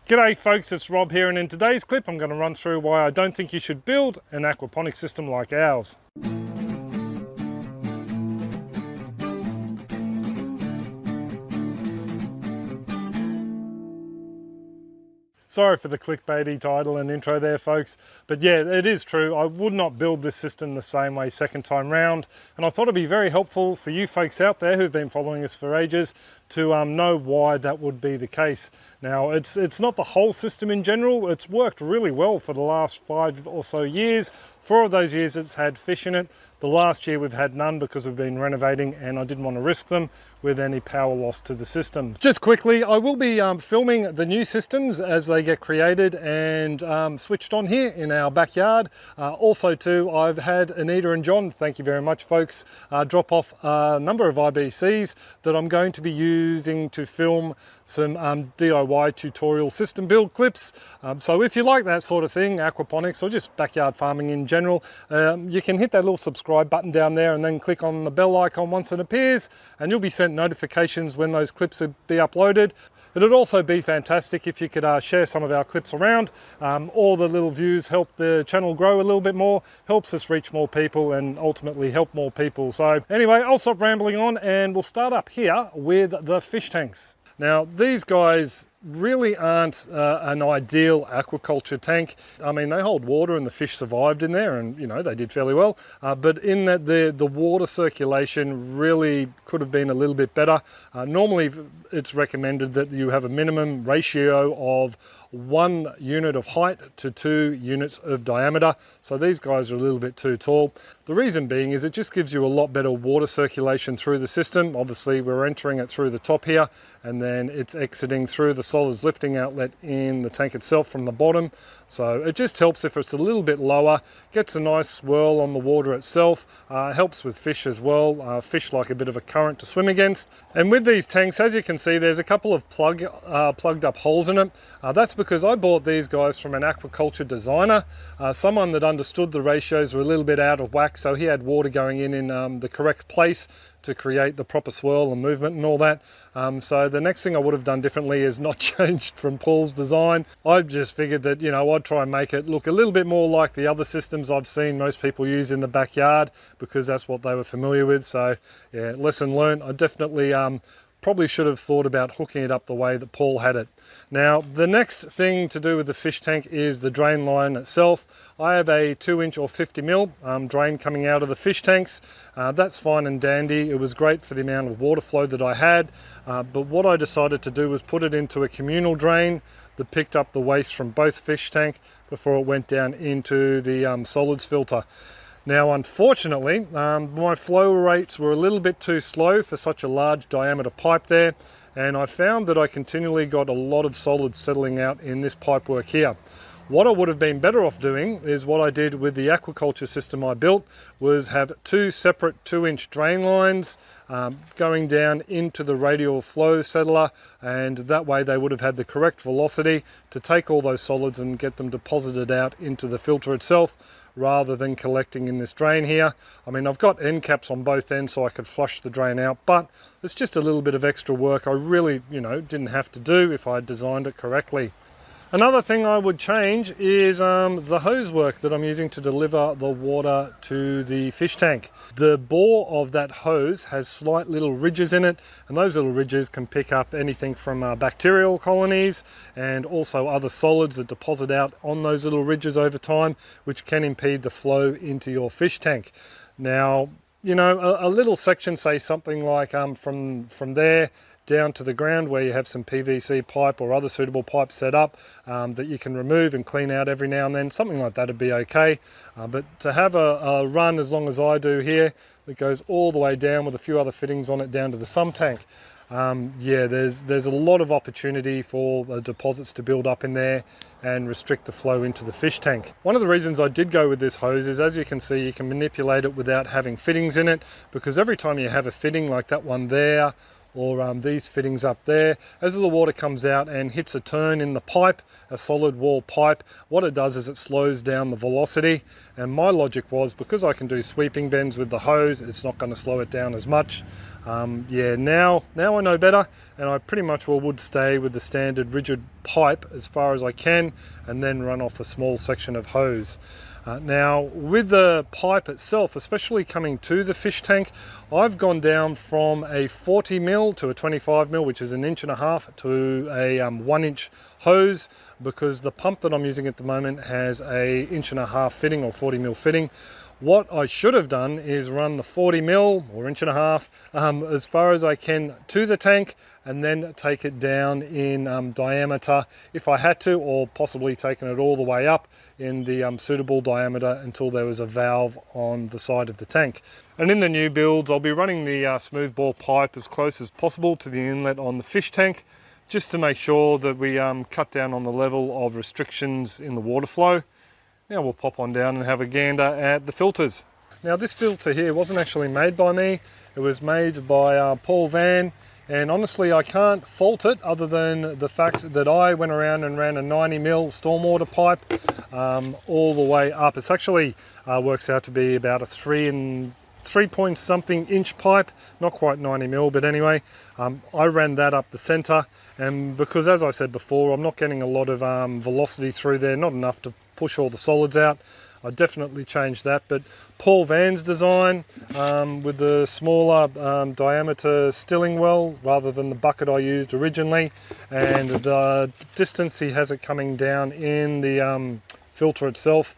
G'day folks, it's Rob here, and in today's clip I'm going to run through why I don't think you should build an aquaponic system like ours. Sorry for the clickbaity title and intro there, folks, but yeah, it is true. I would not build this system the same way second time round, and I thought it'd be very helpful for you folks out there who've been following us for ages to know why that would be the case. Now, it's not the whole system in general. It's worked really well for the last 5 or so years. 4 of those years it's had fish in it. The last year we've had none because we've been renovating and I didn't want to risk them with any power loss to the system. Just quickly, I will be filming the new systems as they get created and switched on here in our backyard. Also too, I've had Anita and John, thank you very much folks, drop off a number of IBCs that I'm going to be using to film some DIY tutorial system build clips. So if you like that sort of thing, aquaponics or just backyard farming in general, you can hit that little subscribe button down there and then click on the bell icon once it appears, and you'll be sent notifications when those clips will be uploaded. It'd also be fantastic if you could share some of our clips around. All the little views help the channel grow a little bit more, helps us reach more people and ultimately help more people. So anyway, I'll stop rambling on and we'll start up here with the fish tanks. Now, these guys really aren't an ideal aquaculture tank. I mean, they hold water and the fish survived in there and, you know, they did fairly well. But in that the water circulation really could have been a little bit better. Normally, it's recommended that you have a minimum ratio of 1 unit of height to 2 units of diameter. So these guys are a little bit too tall. The reason being is it just gives you a lot better water circulation through the system. Obviously, we're entering it through the top here and then it's exiting through the solids lifting outlet in the tank itself from the bottom. So it just helps if it's a little bit lower, gets a nice swirl on the water itself, helps with fish as well. Fish like a bit of a current to swim against. And with these tanks, as you can see, there's a couple of plugged up holes in it. That's because I bought these guys from an aquaculture designer, someone that understood the ratios were a little bit out of whack, so he had water going in the correct place to create the proper swirl and movement and all that. So the next thing I would have done differently is not changed from Paul's design. I just figured that, you know, I'd try and make it look a little bit more like the other systems I've seen most people use in the backyard because that's what they were familiar with. So yeah, lesson learned. I definitely probably should have thought about hooking it up the way that Paul had it. Now, the next thing to do with the fish tank is the drain line itself. I have a 2-inch or 50mm drain coming out of the fish tanks. That's fine and dandy. It was great for the amount of water flow that I had. But what I decided to do was put it into a communal drain that picked up the waste from both fish tank before it went down into the solids filter. Now, unfortunately, my flow rates were a little bit too slow for such a large diameter pipe there, and I found that I continually got a lot of solids settling out in this pipe work here. What I would have been better off doing is what I did with the aquaculture system I built, was have 2 separate 2-inch drain lines going down into the radial flow settler, and that way they would have had the correct velocity to take all those solids and get them deposited out into the filter itself, rather than collecting in this drain here. I mean, I've got end caps on both ends so I could flush the drain out, but it's just a little bit of extra work I really, you know, didn't have to do if I designed it correctly. Another thing I would change is the hose work that I'm using to deliver the water to the fish tank. The bore of that hose has slight little ridges in it, and those little ridges can pick up anything from bacterial colonies and also other solids that deposit out on those little ridges over time, which can impede the flow into your fish tank. Now, you know, a little section, say something like from there down to the ground where you have some PVC pipe or other suitable pipe set up that you can remove and clean out every now and then, something like that would be okay. But to have a run as long as I do here that goes all the way down with a few other fittings on it down to the sump tank, yeah, there's a lot of opportunity for deposits to build up in there and restrict the flow into the fish tank. One of the reasons I did go with this hose is, as you can see, you can manipulate it without having fittings in it, because every time you have a fitting like that one there, or these fittings up there, as the water comes out and hits a turn in the pipe, a solid wall pipe, what it does is it slows down the velocity. And my logic was, because I can do sweeping bends with the hose, it's not going to slow it down as much. Yeah, now I know better, and I pretty much would stay with the standard rigid pipe as far as I can, and then run off a small section of hose. Now with the pipe itself, especially coming to the fish tank, I've gone down from a 40 mil to a 25 mil, which is 1.5 inches, to a 1 inch hose, because the pump that I'm using at the moment has a 1.5 inch fitting, or 40 mil fitting. What I should have done is run the 40 mil or 1.5 inches as far as I can to the tank, and then take it down in diameter if I had to, or possibly taken it all the way up in the suitable diameter until there was a valve on the side of the tank. And in the new builds, I'll be running the smooth bore pipe as close as possible to the inlet on the fish tank, just to make sure that we cut down on the level of restrictions in the water flow. Now we'll pop on down and have a gander at the filters. Now this filter here wasn't actually made by me, it was made by Paul Van, and honestly I can't fault it, other than the fact that I went around and ran a 90 mil stormwater pipe all the way up. It's actually works out to be about a 3 point something inch pipe, not quite 90 mil, but anyway, I ran that up the center, and because, as I said before, I'm not getting a lot of velocity through there, not enough to push all the solids out, I definitely changed that. But Paul Van's design with the smaller diameter stilling well rather than the bucket I used originally, and the distance he has it coming down in the filter itself,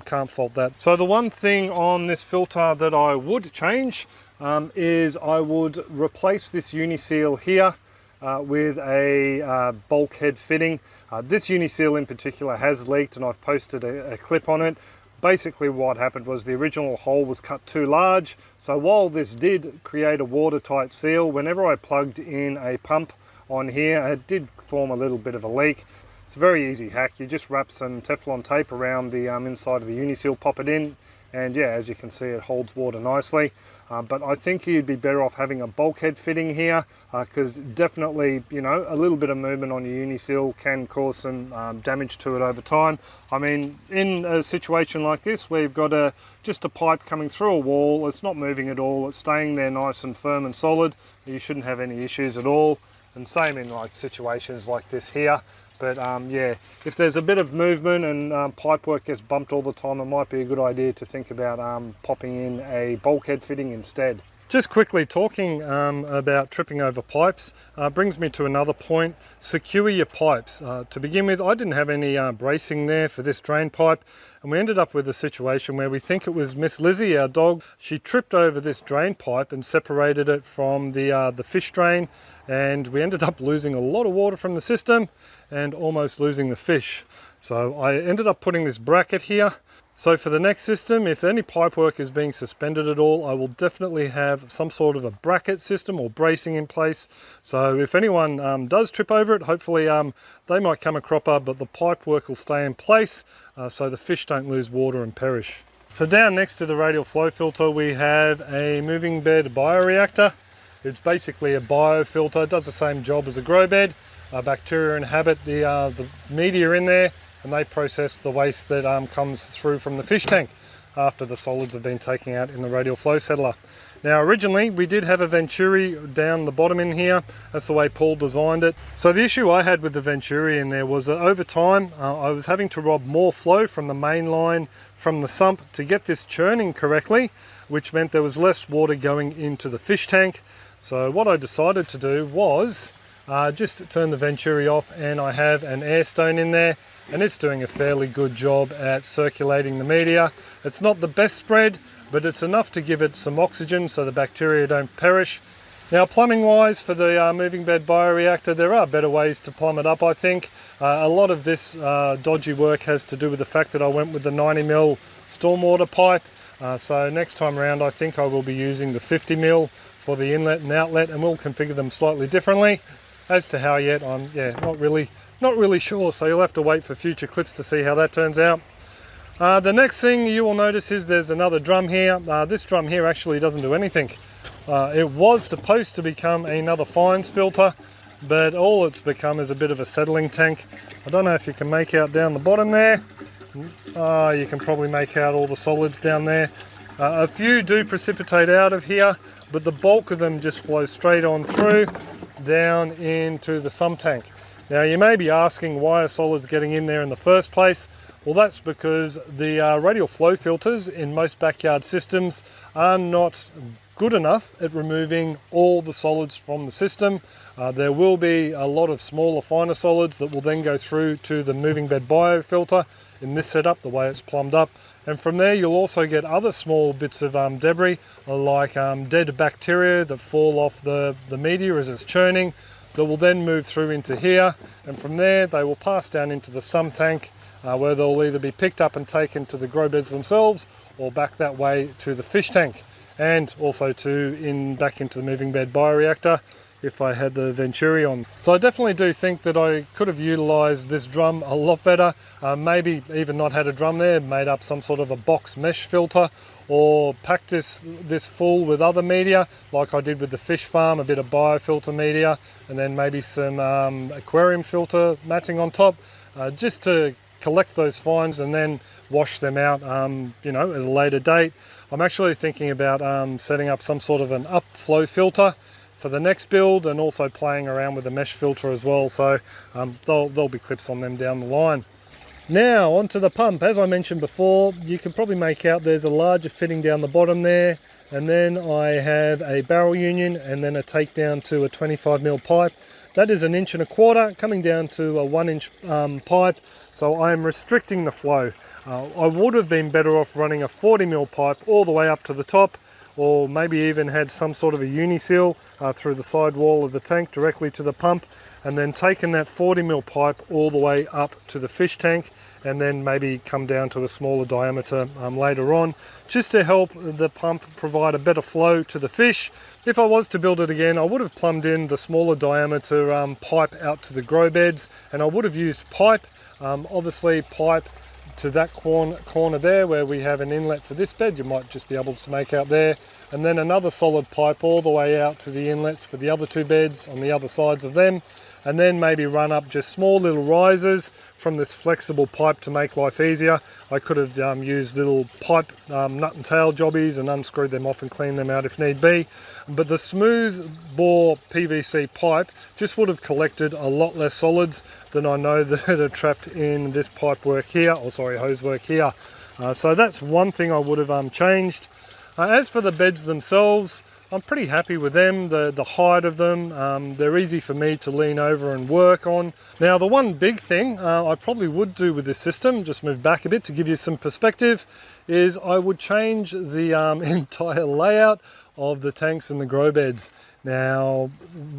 can't fault that. So the one thing on this filter that I would change is I would replace this Uniseal here with a bulkhead fitting. This Uniseal in particular has leaked, and I've posted a clip on it. Basically what happened was the original hole was cut too large, so while this did create a watertight seal, whenever I plugged in a pump on here, it did form a little bit of a leak. It's a very easy hack. You just wrap some Teflon tape around the inside of the Uniseal, pop it in, and yeah, as you can see, it holds water nicely. But I think you'd be better off having a bulkhead fitting here, because definitely, you know, a little bit of movement on your Uniseal can cause some damage to it over time. I mean, in a situation like this where you've got just a pipe coming through a wall, it's not moving at all, it's staying there nice and firm and solid, you shouldn't have any issues at all. And same in like situations like this here. But yeah, if there's a bit of movement and pipe work gets bumped all the time, it might be a good idea to think about popping in a bulkhead fitting instead. Just quickly talking about tripping over pipes brings me to another point. Secure your pipes. To begin with, I didn't have any bracing there for this drain pipe, and we ended up with a situation where we think it was Miss Lizzie, our dog. She tripped over this drain pipe and separated it from the fish drain, and we ended up losing a lot of water from the system and almost losing the fish. So I ended up putting this bracket here. So for the next system, if any pipe work is being suspended at all, I will definitely have some sort of a bracket system or bracing in place. So if anyone does trip over it, hopefully they might come a cropper, but the pipe work will stay in place so the fish don't lose water and perish. So down next to the radial flow filter, we have a moving bed bioreactor. It's basically a biofilter. It does the same job as a grow bed. Bacteria inhabit the media in there, and they process the waste that comes through from the fish tank after the solids have been taken out in the radial flow settler. Now originally we did have a venturi down the bottom in here. That's the way Paul designed it. So the issue I had with the venturi in there was that over time I was having to rob more flow from the main line from the sump to get this churning correctly, which meant there was less water going into the fish tank. So what I decided to do was just turn the venturi off, and I have an air stone in there, and it's doing a fairly good job at circulating the media. It's not the best spread, but it's enough to give it some oxygen so the bacteria don't perish. Now plumbing wise, for the moving bed bioreactor, there are better ways to plumb it up, I think. A lot of this dodgy work has to do with the fact that I went with the 90 mil stormwater pipe. So next time around I think I will be using the 50 mil for the inlet and outlet, and we'll configure them slightly differently. As to how yet, I'm not really sure, so you'll have to wait for future clips to see how that turns out. The next thing you will notice is there's another drum here. This drum here actually doesn't do anything. It was supposed to become another fines filter, but all it's become is a bit of a settling tank. I don't know if you can make out down the bottom there. You can probably make out all the solids down there. A few do precipitate out of here, but the bulk of them just flow straight on through down into the sump tank. Now you may be asking, why are solids getting in there in the first place? Well, that's because the radial flow filters in most backyard systems are not good enough at removing all the solids from the system. There will be a lot of smaller, finer solids that will then go through to the moving bed biofilter in this setup, the way it's plumbed up. And from there you'll also get other small bits of debris, like dead bacteria that fall off the media as it's churning, that will then move through into here, and from there they will pass down into the sump tank, where they'll either be picked up and taken to the grow beds themselves, or back that way to the fish tank, and also back into the moving bed bioreactor if I had the Venturi on. So I definitely do think that I could have utilised this drum a lot better, maybe even not had a drum there, made up some sort of a box mesh filter, or packed this full with other media like I did with the fish farm, a bit of biofilter media, and then maybe some aquarium filter matting on top, just to collect those fines and then wash them out you know, at a later date. I'm actually thinking about setting up some sort of an upflow filter for the next build, and also playing around with the mesh filter as well, so there'll be clips on them down the line. Now onto the pump. As I mentioned before, you can probably make out there's a larger fitting down the bottom there, and then I have a barrel union and then a takedown to a 25mm pipe. That is 1.25 inch coming down to a 1-inch pipe, so I am restricting the flow. I would have been better off running a 40mm pipe all the way up to the top, or maybe even had some sort of a uniseal through the side wall of the tank directly to the pump, and then taken that 40mm pipe all the way up to the fish tank, and then maybe come down to a smaller diameter later on, just to help the pump provide a better flow to the fish. If I was to build it again, I would have plumbed in the smaller diameter pipe out to the grow beds, and I would have used pipe, obviously pipe to that corner there where we have an inlet for this bed, you might just be able to make out there, and then another solid pipe all the way out to the inlets for the other two beds on the other sides of them, and then maybe run up just small little risers from this flexible pipe to make life easier. I could have used little pipe nut and tail jobbies and unscrewed them off and cleaned them out if need be, but the smooth bore PVC pipe just would have collected a lot less solids than I know that are trapped in this pipe work here, or sorry, hose work here. So that's one thing I would have changed. As for the beds themselves, I'm pretty happy with them, the height of them. They're easy for me to lean over and work on. Now the one big thing I probably would do with this system, just move back a bit to give you some perspective, is I would change the entire layout of the tanks and the grow beds. Now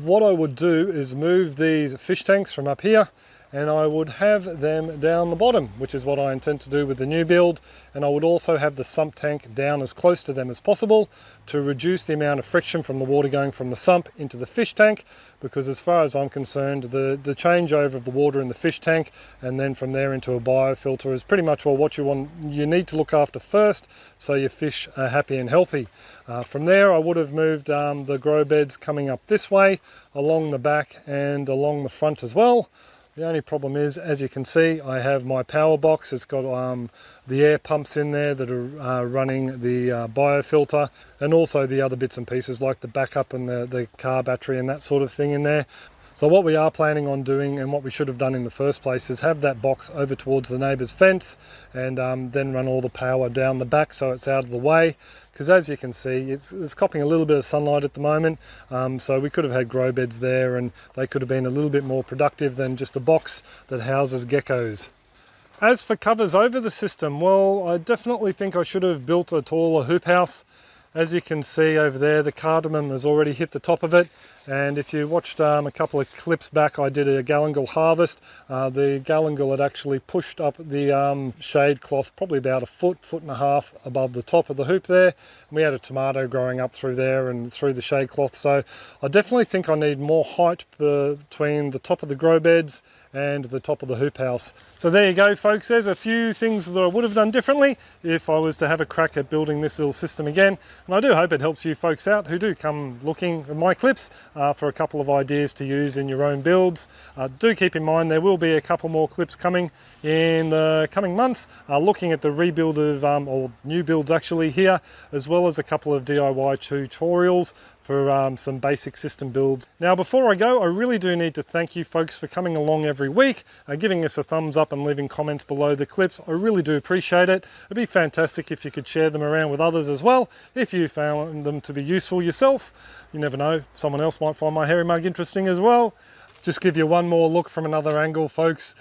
what I would do is move these fish tanks from up here, and I would have them down the bottom, which is what I intend to do with the new build, and I would also have the sump tank down as close to them as possible to reduce the amount of friction from the water going from the sump into the fish tank, because as far as I'm concerned, the changeover of the water in the fish tank and then from there into a biofilter is pretty much what you need to look after first, so your fish are happy and healthy. From there I would have moved the grow beds coming up this way, along the back and along the front as well. The only problem is, as you can see, I have my power box. It's got the air pumps in there that are running the biofilter, and also the other bits and pieces like the backup and the car battery and that sort of thing in there. So what we are planning on doing, and what we should have done in the first place, is have that box over towards the neighbour's fence, and then run all the power down the back so it's out of the way. Because as you can see, it's copping a little bit of sunlight at the moment, so we could have had grow beds there and they could have been a little bit more productive than just a box that houses geckos. As for covers over the system, well, I definitely think I should have built a taller hoop house. As you can see over there, the cardamom has already hit the top of it, and if you watched a couple of clips back, I did a galangal harvest. The galangal had actually pushed up the shade cloth probably about a foot and a half above the top of the hoop there. We had a tomato growing up through there and through the shade cloth, so I definitely think I need more height between the top of the grow beds and the top of the hoop house. So there you go folks, there's a few things that I would have done differently if I was to have a crack at building this little system again, and I do hope it helps you folks out who do come looking at my clips for a couple of ideas to use in your own builds. Do keep in mind there will be a couple more clips coming in the coming months looking at the rebuild of or new builds actually here, as well as a couple of DIY tutorials for some basic system builds. Now before I go, I really do need to thank you folks for coming along every week, giving us a thumbs up and leaving comments below the clips. I really do appreciate it. It'd be fantastic if you could share them around with others as well, if you found them to be useful yourself. You never know, someone else might find my hairy mug interesting as well. Just give you one more look from another angle folks.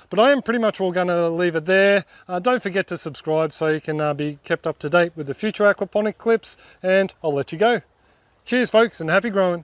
But I am pretty much all going to leave it there. Don't forget to subscribe so you can be kept up to date with the future aquaponic clips, and I'll let you go. Cheers folks, and happy growing.